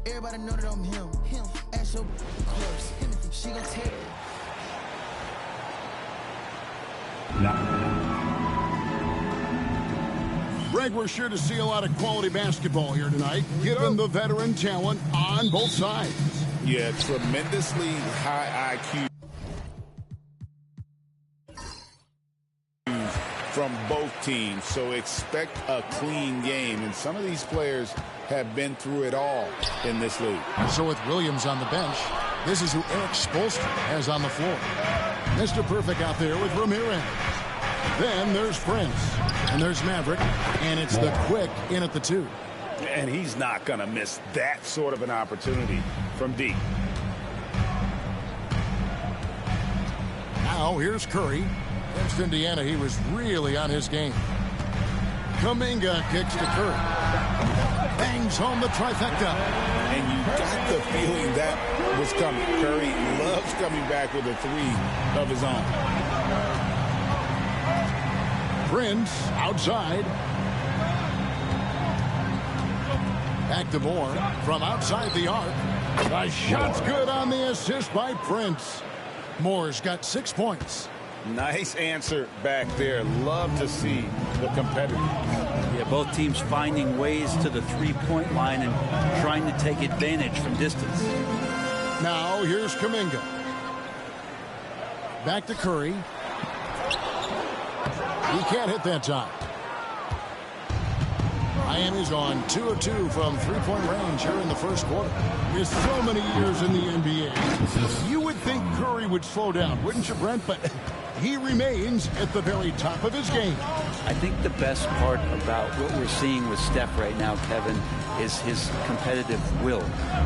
Everybody know that I'm him. Ask your close. She gon' take it. Greg, we're sure to see a lot of quality basketball here tonight, given the veteran talent on both sides. Yeah, tremendously high IQ from both teams, so expect a clean game. And some of these players have been through it all in this league. So with Williams on the bench, this is who Eric Spoelstra has on the floor. Mr. Perfect out there with Ramirez. Then there's Prince, and there's Maverick, and it's the Quick in at the 2. And he's not going to miss that sort of an opportunity from deep. Now here's Curry. Against Indiana, he was really on his game. Kuminga kicks to Curry. Bangs home the trifecta. And you got the feeling that was coming. Curry loves coming back with a 3 of his own. Prince outside. Back to Moore from outside the arc. The shot's good on the assist by Prince. Moore's got 6 points. Nice answer back there. Love to see the competitor. Yeah, both teams finding ways to the three-point line and trying to take advantage from distance. Now here's Kuminga. Back to Curry. He can't hit that time. Miami's on 2 of 2 from three-point range here in the first quarter. With so many years in the NBA, you would think Curry would slow down, wouldn't you, Brent? But he remains at the very top of his game. I think the best part about what we're seeing with Steph right now, Kevin, is his competitive will.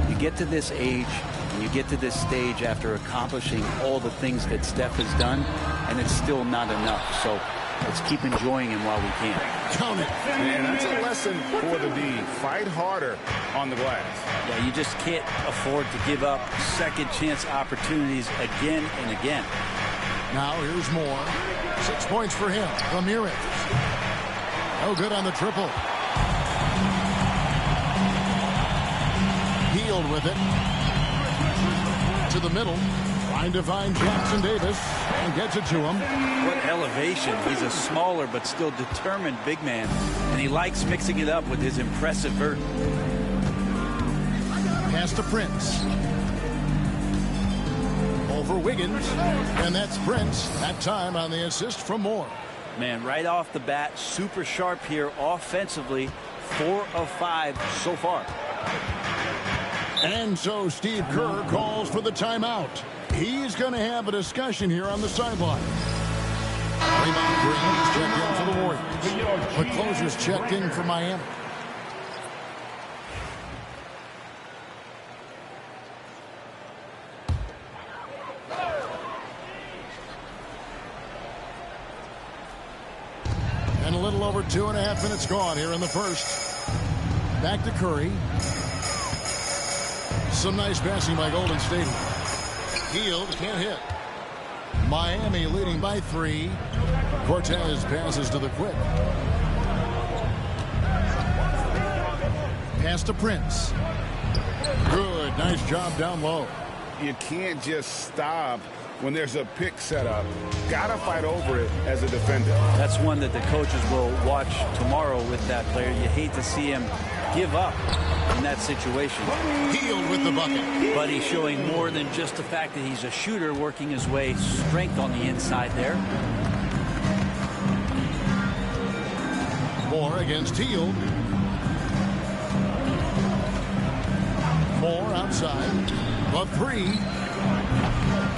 You get to this age, and you get to this stage after accomplishing all the things that Steph has done, and it's still not enough. So let's keep enjoying him while we can. Count it. And that's a lesson for the D. Fight harder on the glass. Yeah, you just can't afford to give up second chance opportunities again and again. Now here's Moore. 6 points for him. Ramirez. No good on the triple. Healed with it. To the middle. Trying to find Jackson Davis. And gets it to him. What elevation. He's a smaller but still determined big man. And he likes mixing it up with his impressive vert. Pass to Prince. Over Wiggins, and that's Prince, that time on the assist from Moore. Man, right off the bat, super sharp here offensively. 4 of 5 so far. And so Steve Kerr calls for the timeout. He's going to have a discussion here on the sideline. Draymond Green is checked in for the Warriors. The closer's checked in for Miami. And a little over 2.5 minutes gone here in the first. Back to Curry. Some nice passing by Golden State. Hield can't hit. Miami leading by 3. Cortez passes to the Quick. Pass to Prince. Good, nice job down low. You can't just stop when there's a pick set up. Gotta fight over it as a defender. That's one that the coaches will watch tomorrow with that player. You hate to see him give up in that situation. Hield with the bucket. But he's showing more than just the fact that he's a shooter, working his way strength on the inside there. Moore against Hield. Moore outside. The 3.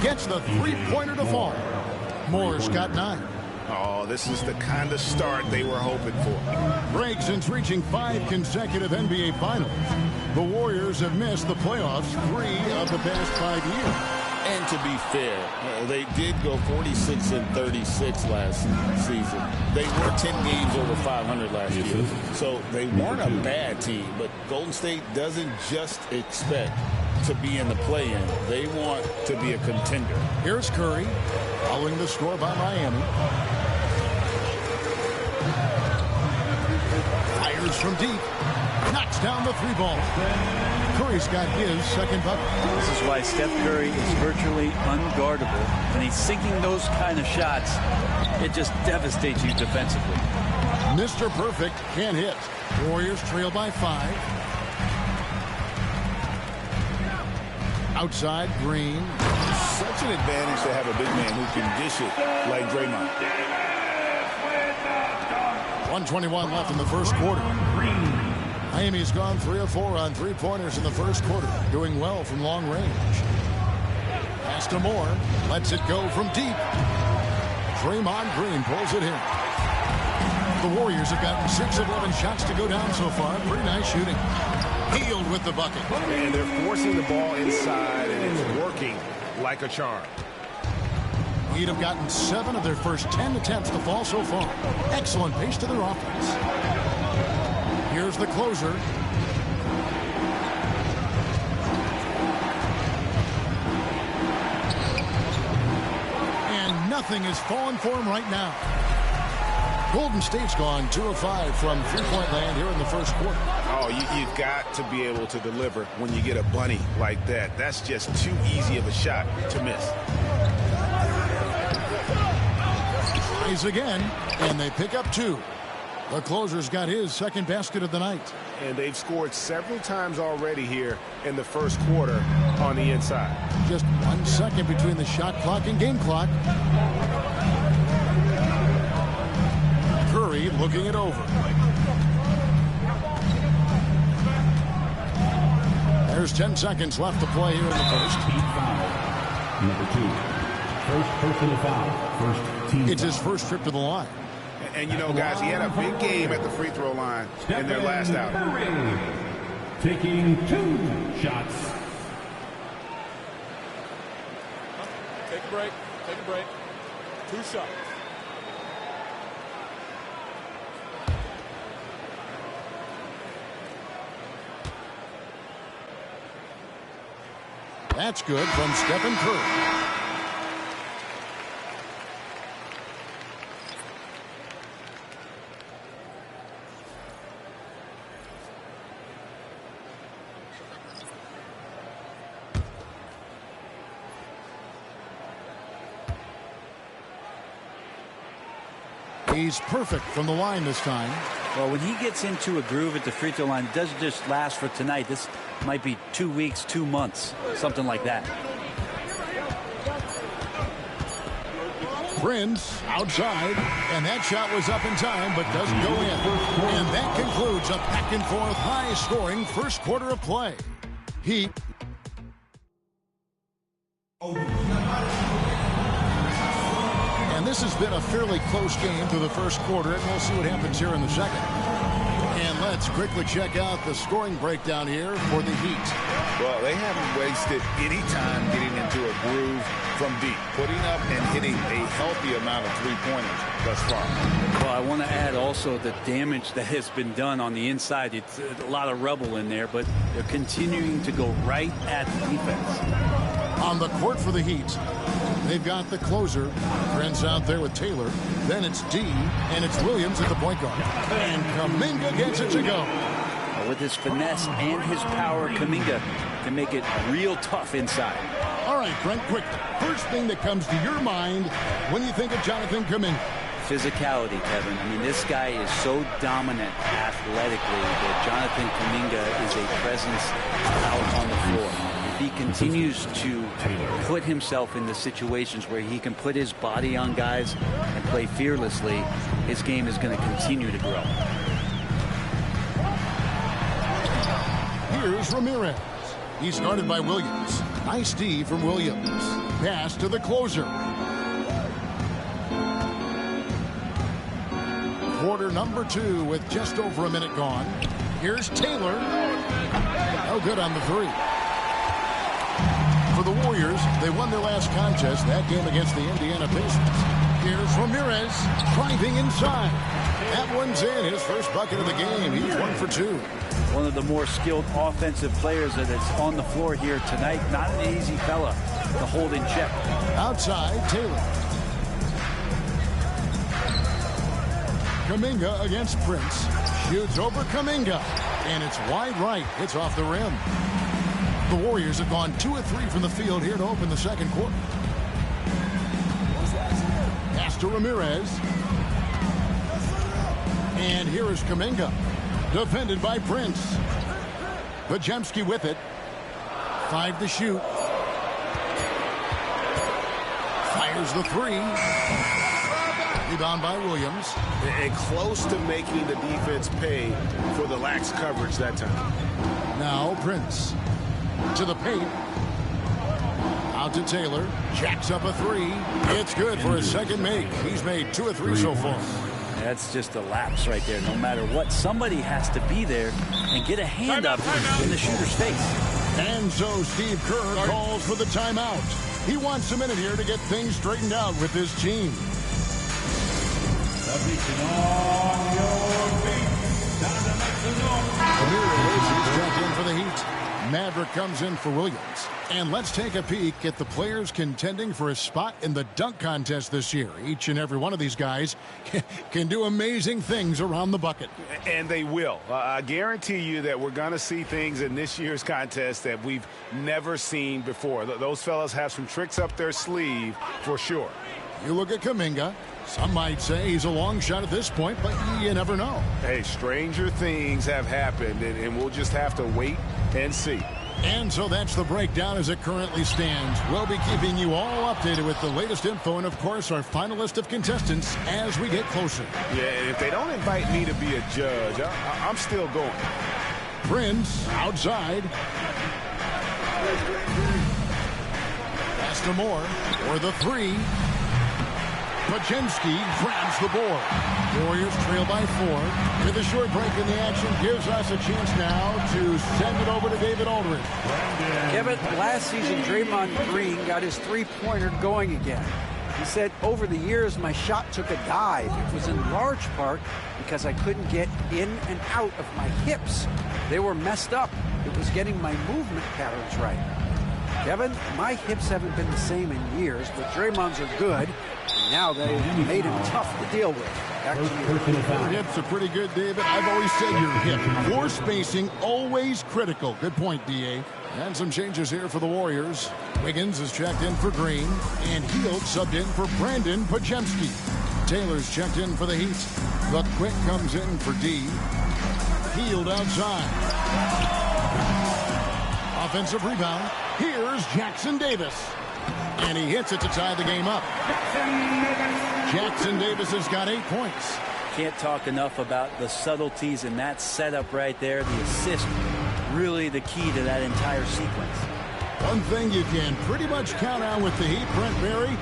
Gets the three-pointer to fall. Moore's got 9. Oh, this is the kind of start they were hoping for. Greg, since reaching 5 consecutive NBA Finals, the Warriors have missed the playoffs 3 of the past 5 years. And to be fair, they did go 46-36 last season. They were 10 games over 500 last year. So they weren't a bad team, but Golden State doesn't just expect to be in the play-in. They want to be a contender. Here's Curry, following the score by Miami. Fires from deep. knocks down the 3 ball. Curry's got his second bucket. This is why Steph Curry is virtually unguardable. When he's sinking those kind of shots, it just devastates you defensively. Mr. Perfect can't hit. Warriors trail by 5. Outside, Green. Such an advantage to have a big man who can dish it like Draymond. 1:21 left in the first quarter. Miami's gone 3 of 4 on 3-pointers in the first quarter, doing well from long range. Pass to Moore, lets it go from deep. Draymond Green pulls it in. The Warriors have gotten 6 of 11 shots to go down so far. Pretty nice shooting. Healed with the bucket. And they're forcing the ball inside, and it's working like a charm. Heat have gotten 7 of their first 10 attempts to fall so far. Excellent pace to their offense. Here's the closer. And nothing is falling for him right now. Golden State's gone 2 of 5 from 3-point land here in the first quarter. Oh, you've got to be able to deliver when you get a bunny like that. That's just too easy of a shot to miss. Tries again, and they pick up 2. The closer's got his second basket of the night. And they've scored several times already here in the first quarter on the inside. Just 1 second between the shot clock and game clock. Curry looking it over. There's 10 seconds left to play here in the first. Number 2. First personal foul. First team. It's his first trip to the line. And you know, guys, he had a big game at the free throw line in their last outing. Taking 2 shots. Take a break. Take a break. 2 shots. That's good from Stephen Curry. He's perfect from the line this time. Well, when he gets into a groove at the free throw line, it doesn't just last for tonight. This might be 2 weeks, 2 months, something like that. Prince outside, and that shot was up in time, but doesn't go in. And that concludes a back-and-forth, high-scoring first quarter of play. Heat. And this has been a fairly close game through the first quarter, and we'll see what happens here in the second. And let's quickly check out the scoring breakdown here for the Heat. Well, they haven't wasted any time getting into a groove from deep, putting up and hitting a healthy amount of 3-pointers thus far. Well, I want to add also the damage that has been done on the inside. It's a lot of rubble in there, but they're continuing to go right at the defense. On the court for the Heat, they've got the closer. Prince out there with Taylor. Then it's D, and it's Williams at the point guard. And Kuminga gets it to go. With his finesse and his power, Kuminga can make it real tough inside. All right, Brent, quickly. First thing that comes to your mind when you think of Jonathan Kuminga. Physicality, Kevin. I mean, this guy is so dominant athletically that Jonathan Kuminga is a presence out on the floor. If he continues to put himself in the situations where he can put his body on guys and play fearlessly, his game is going to continue to grow. Here's Ramirez. He's guarded by Williams. Nice D from Williams. Pass to the closer. Quarter number 2 with just over a minute gone. Here's Taylor. No good on the 3. For the Warriors, they won their last contest, that game against the Indiana Pacers. Here's Ramirez driving inside. That one's in, his first bucket of the game. He's 1 for 2. One of the more skilled offensive players that is on the floor here tonight. Not an easy fella to hold in check. Outside, Taylor. Kuminga against Prince. Shoots over Kuminga. And it's wide right. It's off the rim. The Warriors have gone 2 of 3 from the field here to open the second quarter. Pass to Ramirez. And here is Kuminga. Defended by Prince. Podziemski with it. 5 to shoot. Fires the 3. Rebound by Williams. And close to making the defense pay for the lax coverage that time. Now Prince. To the paint. Out to Taylor. Jacks up a 3. It's good for his second make. He's made 2 of 3 so far. That's just a lapse right there. No matter what, somebody has to be there and get a hand up in the shooter's face. And so Steve Kerr calls for the timeout. He wants a minute here to get things straightened out with his team. Ramirez is checked in for the Heat. Maverick comes in for Williams. And let's take a peek at the players contending for a spot in the dunk contest this year. Each and every one of these guys can do amazing things around the bucket. And they will. I guarantee you that we're going to see things in this year's contest that we've never seen before. Those fellas have some tricks up their sleeve for sure. You look at Kuminga. Some might say he's a long shot at this point, but you never know. Hey, stranger things have happened, and we'll just have to wait and see. And so that's the breakdown as it currently stands. We'll be keeping you all updated with the latest info and, of course, our final list of contestants as we get closer. Yeah, if they don't invite me to be a judge, I'm still going. Prince outside. Pass to Moore for the 3. Podziemski grabs the board. Warriors trail by 4. With a short break in the action gives us a chance now to send it over to David Aldridge. Kevin, last season Draymond Green got his three-pointer going again. He said, over the years, my shot took a dive. It was in large part because I couldn't get in and out of my hips. They were messed up. It was getting my movement patterns right. Kevin, my hips haven't been the same in years, but Draymond's are good. And now they made him tough to deal with. Back to you. Your hips are pretty good, David. I've always said your hip. Floor spacing, always critical. Good point, D.A. And some changes here for the Warriors. Wiggins is checked in for Green, and Hield subbed in for Brandon Podziemski. Taylor's checked in for the Heat. The Quick comes in for D. Hield outside. Offensive rebound. Here's Jackson Davis. And he hits it to tie the game up. Jackson Davis has got 8 points. Can't talk enough about the subtleties in that setup right there. The assist, really the key to that entire sequence. One thing you can pretty much count on with the Heat, Brent Barry,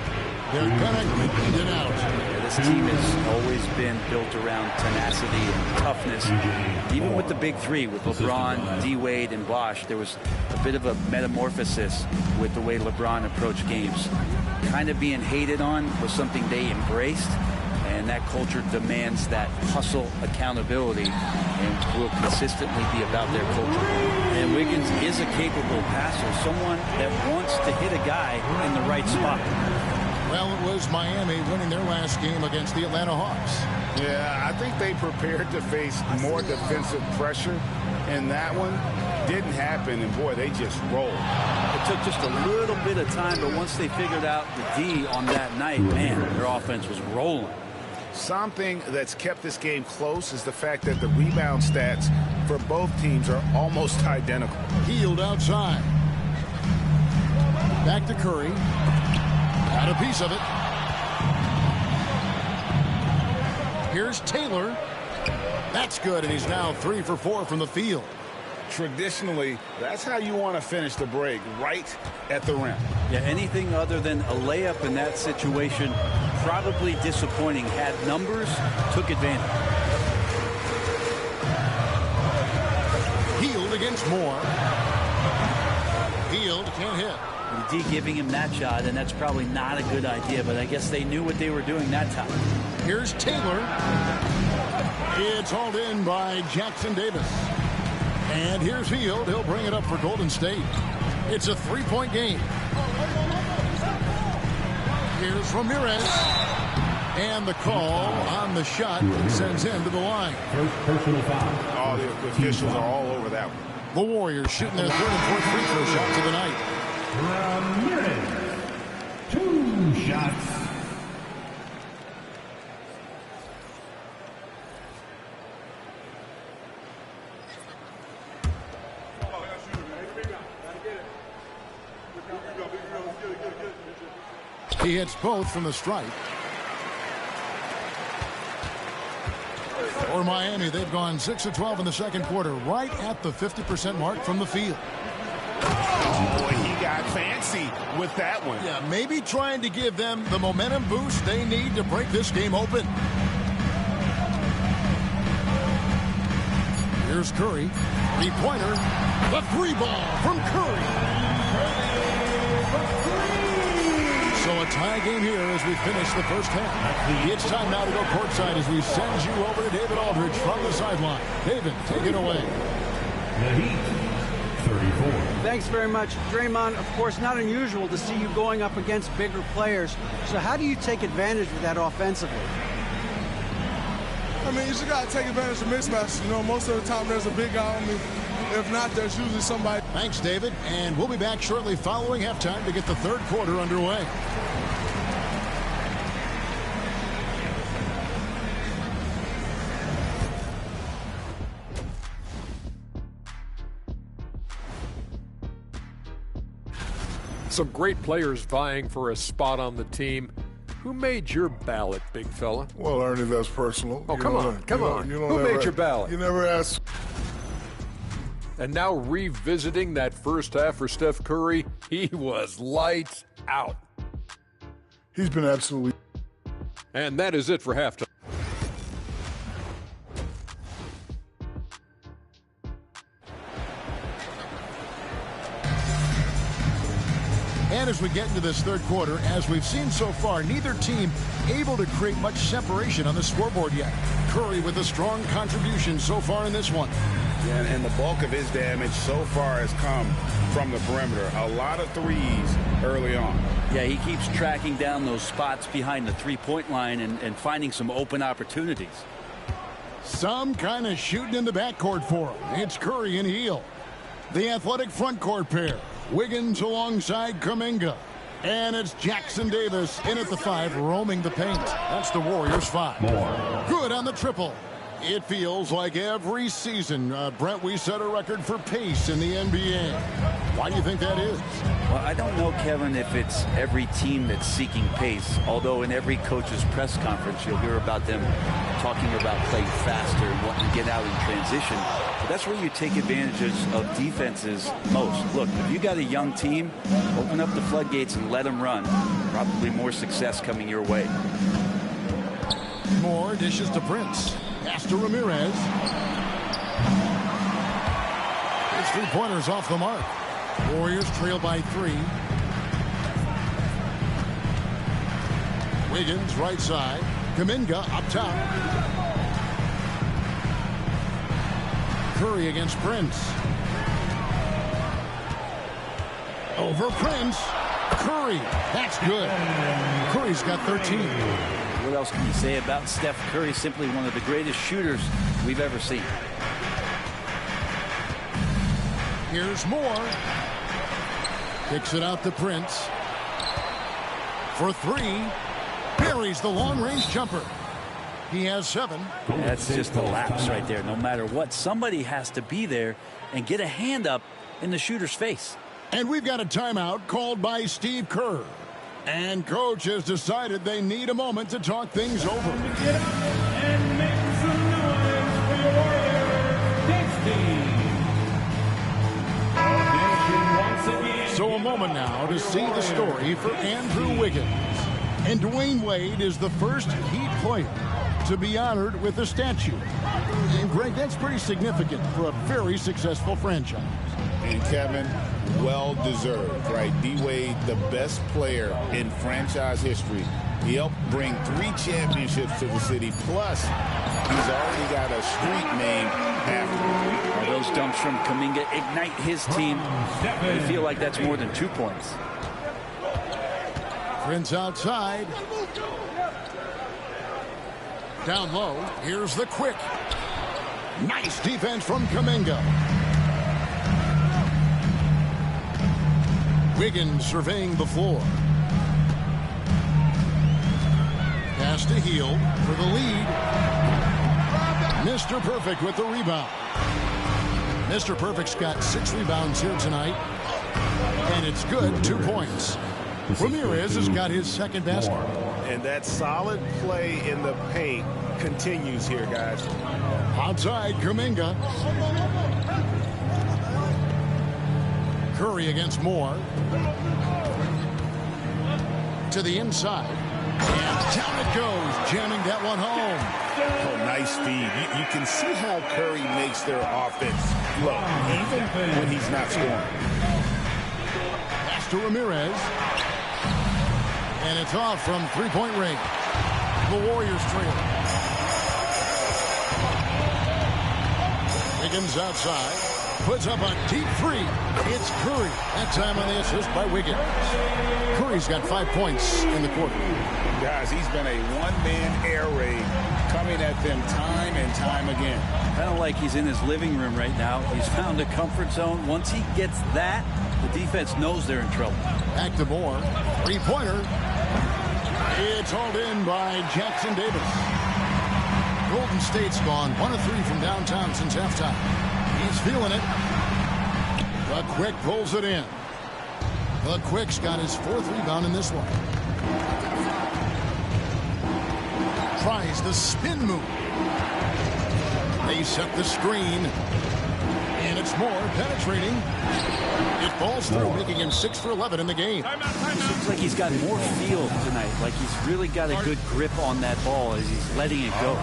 they're gonna grind it out. Yeah, this team has always been built around tenacity and toughness. Even with the big 3, with LeBron, D-Wade, and Bosh, there was a bit of a metamorphosis with the way LeBron approached games. Kind of being hated on was something they embraced, and that culture demands that hustle accountability and will consistently be about their culture. And Wiggins is a capable passer, someone that wants to hit a guy in the right spot. Well, it was Miami winning their last game against the Atlanta Hawks. Yeah, I think they prepared to face more defensive pressure, and that one didn't happen, and boy, they just rolled. It took just a little bit of time, but once they figured out the D on that night, man, their offense was rolling. Something that's kept this game close is the fact that the rebound stats for both teams are almost identical. Hield outside. Back to Curry. Got a piece of it. Here's Taylor. That's good, and he's now 3 for 4 from the field. Traditionally, that's how you want to finish the break, right at the rim. Yeah, anything other than a layup in that situation, probably disappointing. Had numbers, took advantage. Hield against Moore. Hield can't hit. The D giving him that shot, and that's probably not a good idea, but I guess they knew what they were doing that time. Here's Taylor. It's hauled in by Jackson Davis. And here's Hield. He'll bring it up for Golden State. It's a 3-point game. Here's Ramirez. And the call on the shot sends him to the line. First personal foul. All the officials are all over that one. The Warriors shooting their third and fourth free throw shots of the night. Ramirez, 2 shots. He hits both from the stripe. For Miami, they've gone 6 of 12 in the second quarter, right at the 50% mark from the field. Oh, boy, he got fancy with that one. Yeah, maybe trying to give them the momentum boost they need to break this game open. Here's Curry. Three-pointer. The three ball from Curry. So a tie game here as we finish the first half. It's time now to go courtside as we send you over to David Aldridge from the sideline. David, take it away. The Heat, 34. Thanks very much, Draymond. Of course, not unusual to see you going up against bigger players. So how do you take advantage of that offensively? I mean, you just got to take advantage of mismatches. You know, most of the time there's a big guy on me. If not, there's usually somebody. Thanks, David. And we'll be back shortly following halftime to get the third quarter underway. Some great players vying for a spot on the team. Who made your ballot, big fella? Well, Ernie, that's personal. Oh, come on. Who made your ballot? You never asked. And now revisiting that first half for Steph Curry, he was lights out. He's been absolutely. And that is it for halftime. And as we get into this third quarter, as we've seen so far, neither team able to create much separation on the scoreboard yet. Curry with a strong contribution so far in this one. Yeah, and the bulk of his damage so far has come from the perimeter. A lot of threes early on. Yeah, he keeps tracking down those spots behind the three-point line and finding some open opportunities. Some kind of shooting in the backcourt for him. It's Curry and Hield. The athletic front court pair. Wiggins alongside Kuminga. And it's Jackson Davis in at the 5, roaming the paint. That's the Warriors' 5. Good on the triple. It feels like every season, Brent, we set a record for pace in the NBA. Why do you think that is? Well, I don't know, Kevin, if it's every team that's seeking pace, although in every coach's press conference, you'll hear about them talking about playing faster and wanting to get out in transition. But that's where you take advantages of defenses most. Look, if you got a young team, open up the floodgates and let them run. Probably more success coming your way. More dishes to Prince. Pass to Ramirez. His three-pointers off the mark. Warriors trail by 3. Wiggins right side. Kuminga up top. Curry against Prince. Over Prince. Curry. That's good. Curry's got 13. What else can you say about Steph Curry? Simply one of the greatest shooters we've ever seen. Here's Moore. Kicks it out to Prince. For 3. Buries the long-range jumper. He has 7. That's just a lapse right there. No matter what, somebody has to be there and get a hand up in the shooter's face. And we've got a timeout called by Steve Kerr. And coach has decided they need a moment to talk things over. Get up and make some noise for your Warrior, Dixie. So a moment now to see the story for Andrew Wiggins. And Dwayne Wade is the first Heat player to be honored with a statue. And Greg, that's pretty significant for a very successful franchise. And Kevin, well deserved, right? D-Wade, the best player in franchise history. He helped bring 3 championships to the city. Plus, he's already got a street named after him. Those dumps from Kuminga ignite his team. I feel like that's more than 2 points. Prince outside. Down low, here's the quick. Nice defense from Kuminga. Wiggins surveying the floor. Pass to Hield for the lead. Mr. Perfect with the rebound. Mr. Perfect's got 6 rebounds here tonight. And it's good, 2 points. Ramirez has got his second basket. And that solid play in the paint continues here, guys. Outside, Kuminga. Curry against Moore. To the inside. And down it goes, jamming that one home. Oh, nice feed. You can see how Curry makes their offense flow, even when he's not scoring. Pass to Ramirez. And it's off from three-point range. The Warriors trail. Wiggins outside. Puts up a deep 3. It's Curry. That time on the assist by Wiggins. Curry's got 5 points in the quarter. Guys, he's been a one-man air raid coming at them time and time again. Kind of like he's in his living room right now. He's found a comfort zone. Once he gets that, the defense knows they're in trouble. Back to Moore. Three-pointer. It's hauled in by Jackson Davis. Golden State's gone 1 of 3 from downtown since halftime. He's feeling it. The Quick pulls it in. The Quick's got his 4th rebound in this one. Tries the spin move. They set the screen. And it's Moore penetrating. It falls through, making him 6 for 11 in the game. Seems like he's got more feel tonight. Like he's really got a good grip on that ball as he's letting it go.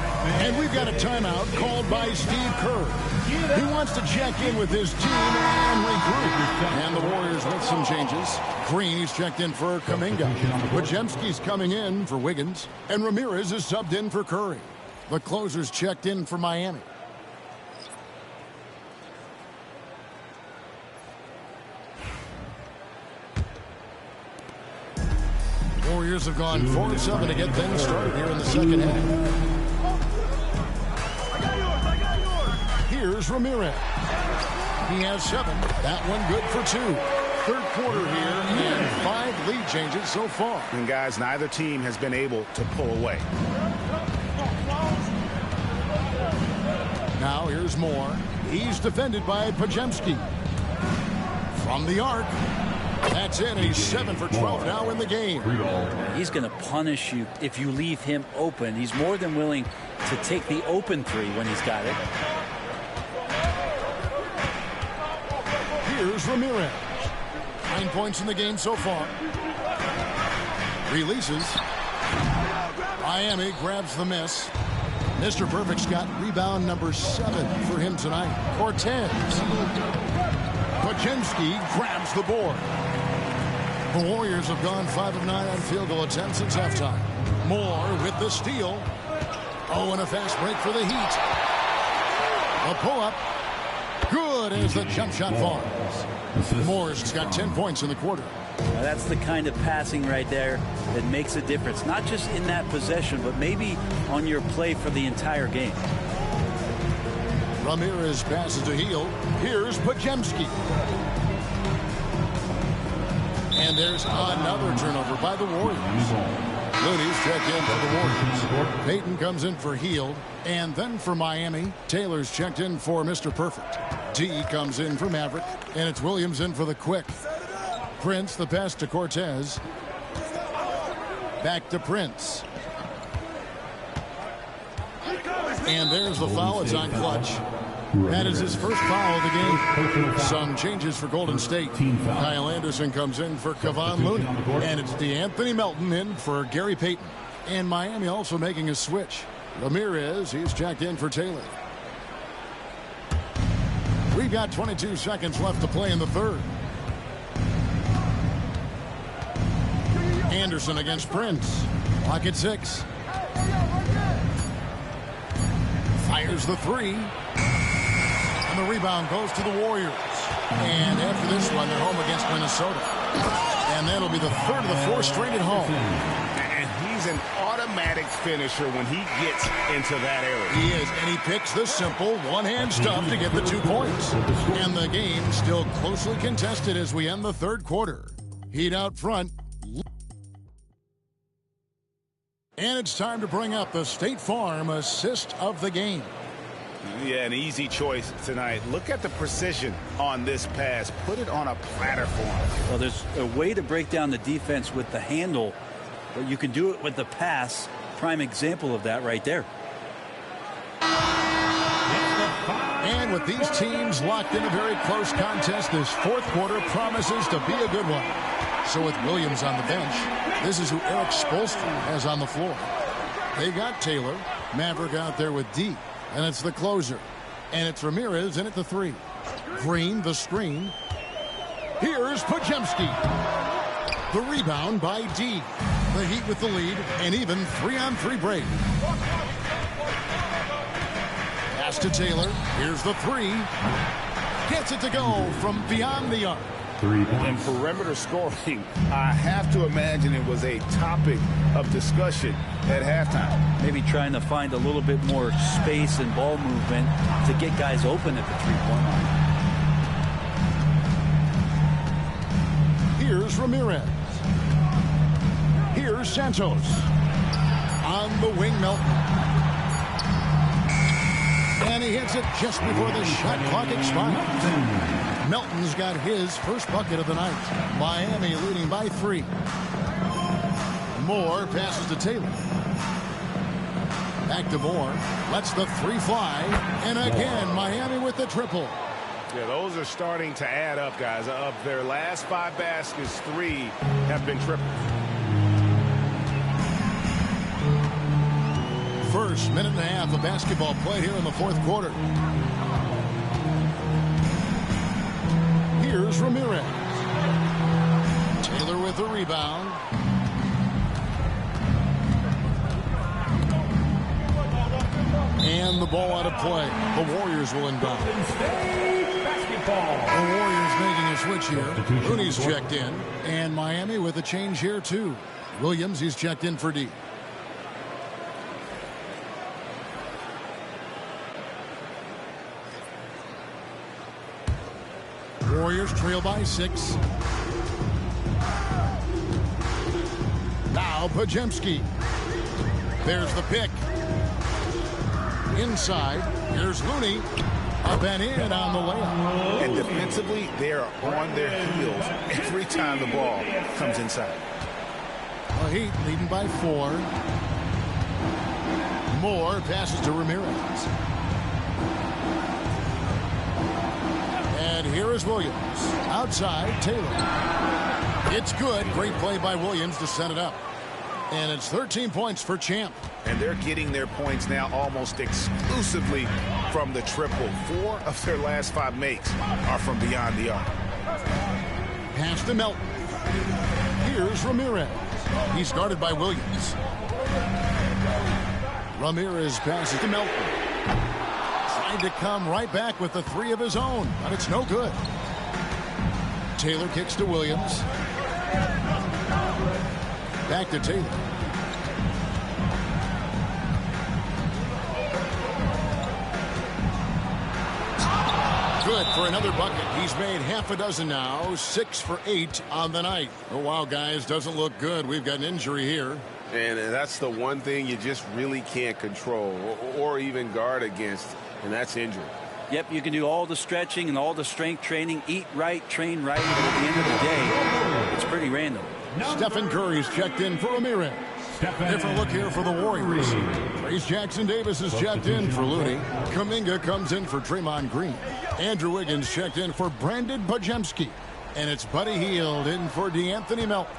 And we've got a timeout called by Steve Kerr. He wants to check in with his team and regroup. And the Warriors with some changes. Green's checked in for Kuminga. Podziemski's coming in for Wiggins. And Ramirez is subbed in for Curry. The closer's checked in for Miami. Warriors have gone 4 of 7 to get things started here in the second half. Here's Ramirez. He has 7. That one good for 2. Third quarter here and 5 lead changes so far. And guys, neither team has been able to pull away. Now here's Moore. He's defended by Podziemski. From the arc. That's it. He's 7 for 12 now in the game. He's going to punish you if you leave him open. He's more than willing to take the open 3 when he's got it. Here's Ramirez. 9 points in the game so far. Releases. Miami grabs the miss. Mr. Perfect's got rebound number 7 for him tonight. Cortez. Podziemski grabs the board. The Warriors have gone 5 of 9 on field goal attempts since halftime. Moore with the steal. Oh, and a fast break for the Heat. A pull-up. Good as the jump shot falls. Moore's got 10 points in the quarter. Now that's the kind of passing right there that makes a difference. Not just in that possession, but maybe on your play for the entire game. Ramirez passes to Hield. Here's Podziemski. And there's another turnover by the Warriors. Looney's checked in for the Warriors. Payton comes in for Hield. And then for Miami, Taylor's checked in for Mr. Perfect. D comes in for Maverick. And it's Williams in for the Quick. Prince, the pass to Cortez. Back to Prince. And there's the foul. It's on Clutch. That is his first foul of the game. Some changes for Golden State. Kyle Anderson comes in for Kevon Looney. And it's DeAnthony Melton in for Gary Payton. And Miami also making a switch. Ramirez, he's checked in for Taylor. We've got 22 seconds left to play in the third. Anderson against Prince. Clock at 6. Fires the 3. And the rebound goes to the Warriors. And after this one, they're home against Minnesota. And that'll be the third of the 4 straight at home. And he He's an automatic finisher when he gets into that area. He is, and he picks the simple one-hand stuff to get the 2 points. And the game still closely contested as we end the third quarter. Heat out front. And it's time to bring up the State Farm assist of the game. Yeah, an easy choice tonight. Look at the precision on this pass. Put it on a platter for him. Well, there's a way to break down the defense with the handle, but you can do it with the pass. Prime example of that right there. And with these teams locked in a very close contest, this fourth quarter promises to be a good one. So with Williams on the bench, this is who Eric Spoelstra has on the floor. They got Taylor, Maverick out there with D, and it's the closer. And it's Ramirez in at the 3. Green, the screen. Here's Podziemski. The rebound by D. The Heat with the lead, and even 3-on-3 break. Pass to Taylor. Here's the 3. Gets it to go from beyond the arc. 3 points. And perimeter scoring, I have to imagine it was a topic of discussion at halftime. Maybe trying to find a little bit more space and ball movement to get guys open at the 3-point line. Here's Ramirez. Here's Santos. On the wing, Melton. And he hits it just before the shot clock expires. Melton's got his first bucket of the night. Miami leading by 3. Moore passes to Taylor. Back to Moore. Lets the 3 fly. And again, Miami with the triple. Yeah, those are starting to add up, guys. Of their last 5 baskets, 3 have been triples. First minute and a half of basketball played here in the fourth quarter. Here's Ramirez. Taylor with the rebound. And the ball out of play. The Warriors will inbound. The Warriors making a switch here. Looney's checked in. And Miami with a change here too. Williams, he's checked in for D. Warriors trail by 6. Now Podziemski. There's the pick. Inside. Here's Looney. Up and in on the layup. And defensively, they're on their heels every time the ball comes inside. The Heat leading by 4. Moore passes to Ramirez. And here is Williams. Outside, Taylor. It's good. Great play by Williams to set it up. And it's 13 points for Champ. And they're getting their points now almost exclusively from the triple. 4 of their last 5 makes are from beyond the arc. Pass to Melton. Here's Ramirez. He's guarded by Williams. Ramirez passes to Melton. Trying to come right back with the 3 of his own, but it's no good. Taylor kicks to Williams. Back to Taylor. Good for another bucket. He's made half a dozen now. 6 for 8 on the night. Oh, wow, guys, doesn't look good. We've got an injury here. And that's the one thing you just really can't control or even guard against, and that's injury. Yep, you can do all the stretching and all the strength training, eat right, train right, but at the end of the day, it's pretty random. Stephen Curry's checked in for Ramirez. Different look here for the Warriors. Trace Jackson-Davis is checked in for Looney. Kuminga comes in for Draymond Green. Andrew Wiggins checked in for Brandon Podziemski. And it's Buddy Hield in for DeAnthony Melton.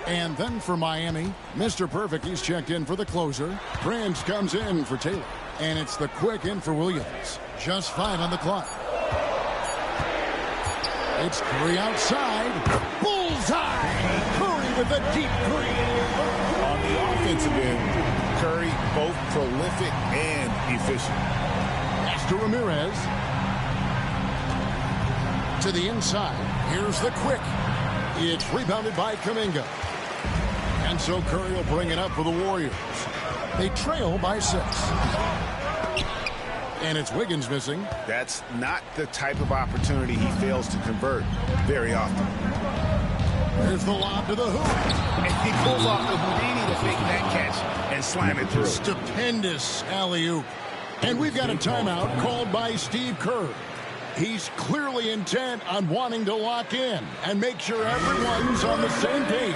And then for Miami, Mr. Perfect, he's checked in for the closer. Prince comes in for Taylor. And it's the quick in for Williams. Just 5 on the clock. It's Curry outside. Bullseye! Curry with a deep 3. On the offensive end, Curry both prolific and efficient. Pass to Ramirez. To the inside. Here's the quick. It's rebounded by Kuminga. And so Curry will bring it up for the Warriors. They trail by 6. And it's Wiggins missing. That's not the type of opportunity he fails to convert very often. There's the lob to the hoop. And he pulls off the Houdini to fake that catch and slam it through. Stupendous alley-oop. And we've got a timeout called by Steve Kerr. He's clearly intent on wanting to lock in and make sure everyone's on the same page.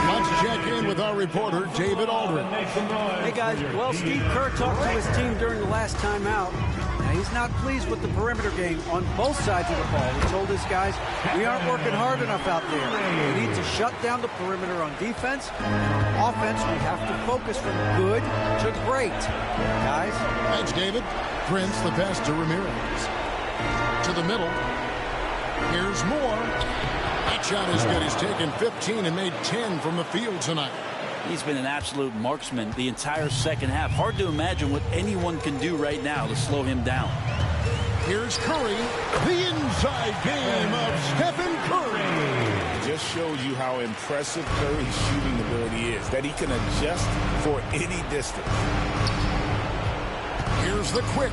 Let's check in with our reporter, David Aldridge. Hey, guys. Well, Steve Kerr talked to his team during the last timeout. Now, he's not pleased with the perimeter game on both sides of the ball. He told his guys, we aren't working hard enough out there. We need to shut down the perimeter on defense. And on offense, we have to focus from good to great. Guys? Thanks, David. Prince, the pass to Ramirez. To the middle. Here's Moore. That shot is good. He's taken 15 and made 10 from the field tonight. He's been an absolute marksman the entire second half. Hard to imagine what anyone can do right now to slow him down. Here's Curry, the inside game of Stephen Curry. It just shows you how impressive Curry's shooting ability is, that he can adjust for any distance. Here's the quick.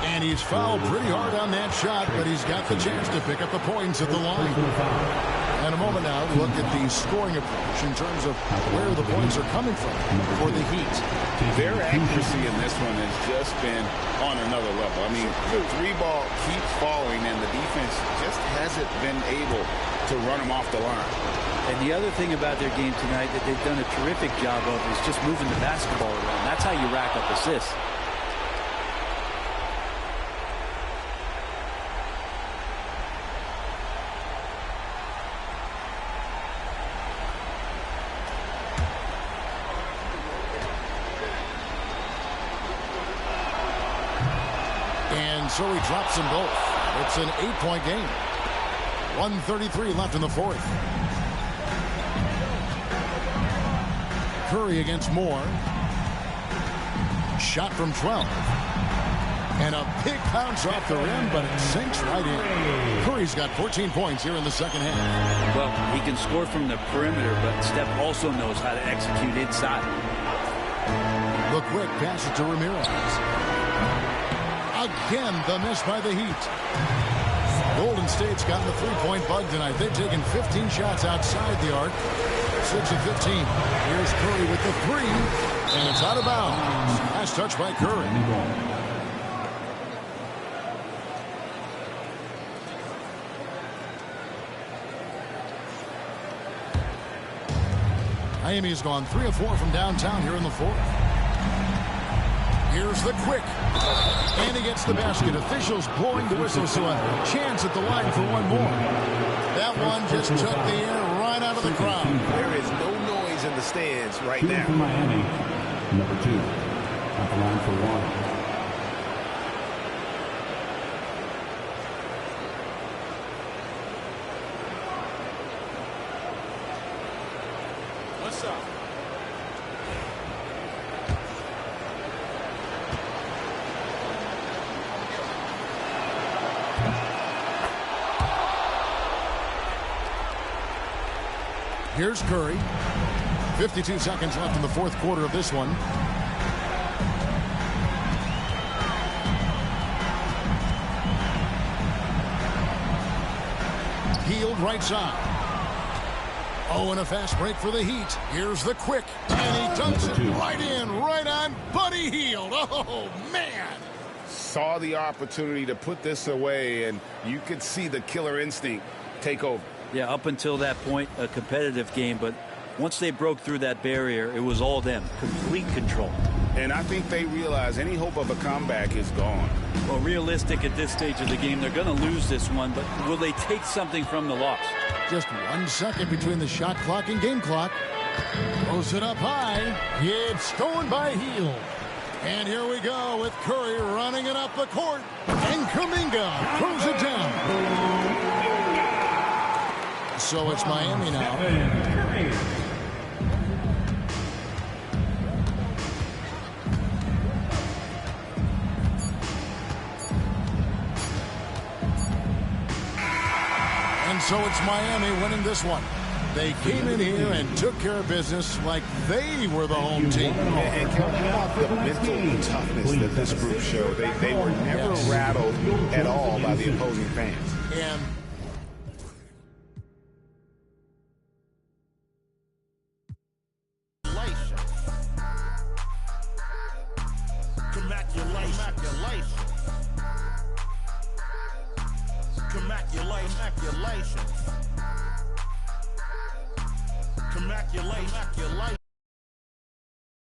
And he's fouled pretty hard on that shot, but he's got the chance to pick up the points at the line. In a moment now, look at the scoring approach in terms of where the points are coming from for the Heat. Their accuracy in this one has just been on another level. I mean, the 3-ball keeps falling, and the defense just hasn't been able to run them off the line. And the other thing about their game tonight that they've done a terrific job of is just moving the basketball around. That's how you rack up assists. So he drops them both. It's an 8-point game. 1:33 left in the fourth. Curry against Moore. Shot from 12. And a big bounce off the rim, but it sinks right in. Curry's got 14 points here in the second half. Well, he can score from the perimeter, but Steph also knows how to execute inside. The quick pass it to Ramirez. Again, the miss by the Heat. Golden State's gotten the three-point bug tonight. They've taken 15 shots outside the arc. 6 of 15. Here's Curry with the three, and it's out of bounds. Last touch by Curry. Miami's gone 3 of 4 from downtown here in the fourth. Here's the quick. And he gets the basket. Officials blowing the whistle, so a chance at the line for one more. That one just took the air right out of the crowd. There is no noise in the stands right now. For Miami, number 2, at the line for one. What's up? Here's Curry. 52 seconds left in the fourth quarter of this one. Healed right side. Oh, and a fast break for the Heat. Here's the quick. And he dunks it right in, right on Buddy Hield. Oh, man. Saw the opportunity to put this away, and you could see the killer instinct take over. Yeah, up until that point, a competitive game, but once they broke through that barrier, it was all them. Complete control. And I think they realize any hope of a comeback is gone. Well, realistic at this stage of the game, they're going to lose this one, but will they take something from the loss? Just 1 second between the shot clock and game clock. Throws it up high. It's stolen by Hield. And here we go with Curry running it up the court. And Kuminga throws it down. So it's Miami now. So it's Miami winning this one. They came in here and took care of business like they were the home team. And Kelly, how about the mental toughness that this group showed? They were never rattled at all by the opposing fans. And Congratulations.